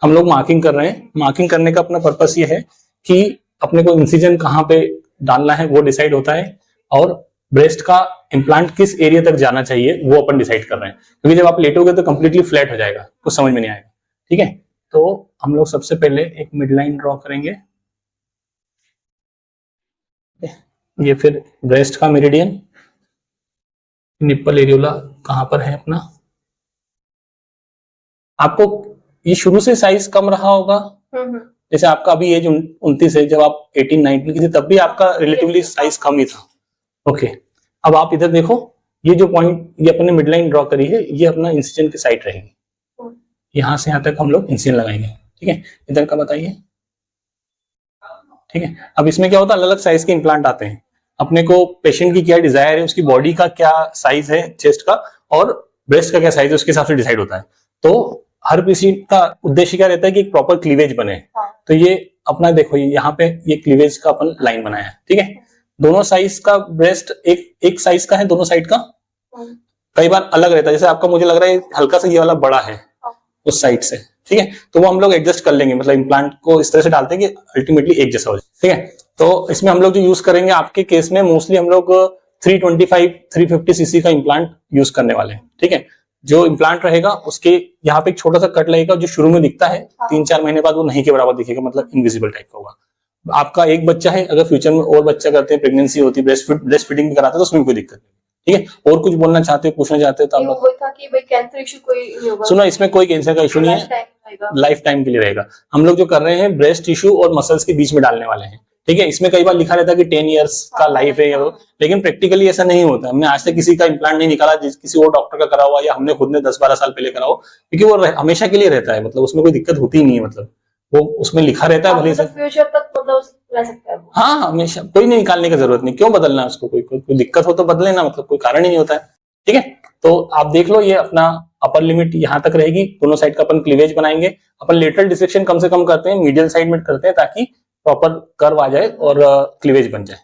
हम लोग मार्किंग कर रहे हैं। मार्किंग करने का अपना पर्पस ये है कि अपने को इंसिजन कहाँ पे डालना है वो डिसाइड होता है, और ब्रेस्ट का इम्प्लांट किस एरिया तक जाना चाहिए वो अपन डिसाइड कर रहे हैं, क्योंकि जब आप लेटोगे तो कंप्लीटली फ्लैट हो जाएगा, कुछ समझ में नहीं आएगा। ठीक है, तो हम लोग सबसे पहले एक मिड लाइन ड्रॉ करेंगे, ये फिर ब्रेस्ट का मेरिडियन, निप्पल एरियोला कहां पर है अपना। आपको ये शुरू से साइज कम रहा होगा, जैसे आपका अभी एज 29 है, जब आप 18-19 की थी तब भी आपका रिलेटिवली साइज कम ही था। ओके, अब आप इधर देखो, ये जो पॉइंट ये अपने मिड लाइन ड्रॉ करी है, ये अपना इंसिजन की साइड रहेगी, यहां से यहां तक हम लोग इंसिजन लगाएंगे। ठीक है, इधर का बताइए। ठीक है, अब इसमें क्या होता है, अलग अलग साइज के इम्प्लांट आते हैं, अपने को पेशेंट की क्या डिजायर है, उसकी बॉडी का क्या साइज है चेस्ट का, और ब्रेस्ट का क्या साइज है, उसके हिसाब से डिसाइड होता है। तो हर किसी का उद्देश्य क्या रहता है कि एक प्रॉपर क्लीवेज बने। तो ये अपना देखो, यहाँ पे ये क्लीवेज का अपन लाइन बनाया है। ठीक है, दोनों साइज का ब्रेस्ट एक साइज का है, दोनों साइड का कई बार अलग रहता है, जैसे आपका मुझे लग रहा है हल्का सा ये वाला बड़ा है उस साइड से। ठीक है, तो वो हम लोग एडजस्ट कर लेंगे, मतलब इम्प्लांट को इस तरह से डालते हैं कि अल्टीमेटली एक जैसा हो जाए। ठीक है, तो इसमें हम लोग जो यूज करेंगे आपके केस में मोस्टली हम लोग 325-350 सीसी का इम्प्लांट यूज करने वाले हैं। ठीक है, जो इम्प्लांट रहेगा उसके यहाँ पे एक छोटा सा कट लगेगा, जो शुरू में दिखता है, 3-4 महीने बाद वो नहीं के बराबर दिखेगा, मतलब इनविजिबल टाइप का होगा। आपका एक बच्चा है, अगर फ्यूचर में और बच्चा करते हैं, प्रेगनेंसी होती है, ब्रेस्ट फीडिंग भी कराते हैं, तो उसमें कोई दिक्कत नहीं। ठीक है, और कुछ बोलना चाहते हो, पूछना चाहते हो तो आप था कि भाई कैंसर इशू कोई नहीं होगा। सुनो, इसमें कोई कैंसर का इशू नहीं है, लाइफ टाइम के लिए रहेगा। हम लोग जो कर रहे हैं ब्रेस्ट टिश्यू और मसल्स के बीच में डालने वाले हैं। ठीक है, इसमें कई बार लिखा रहता है कि 10 इयर्स का लाइफ है, लेकिन प्रैक्टिकली ऐसा नहीं होता। हमने आज तक किसी का इम्प्लांट नहीं निकाला किसी और डॉक्टर का करा हुआ, या हमने खुद ने 10-12 साल पहले करा हो, क्योंकि वो हमेशा के लिए रहता है, मतलब उसमें कोई दिक्कत होती ही नहीं है, मतलब वो उसमें लिखा रहता है भले से फ्यूचर तक मतलब रह सकता है। हाँ, हमेशा कोई नहीं निकालने की जरूरत नहीं, क्यों बदलना है उसको, कोई दिक्कत हो तो बदले ना, मतलब कोई कारण ही नहीं होता है। ठीक है, तो आप देख लो, ये अपना अपर लिमिट यहां तक रहेगी, दोनों साइड का अपन क्लीवेज बनाएंगे। अपन लेटरल डिसेक्शन कम से कम करते हैं, मीडियल साइड में करते हैं, ताकि प्रॉपर कर्व आ जाए और क्लीवेज बन जाए।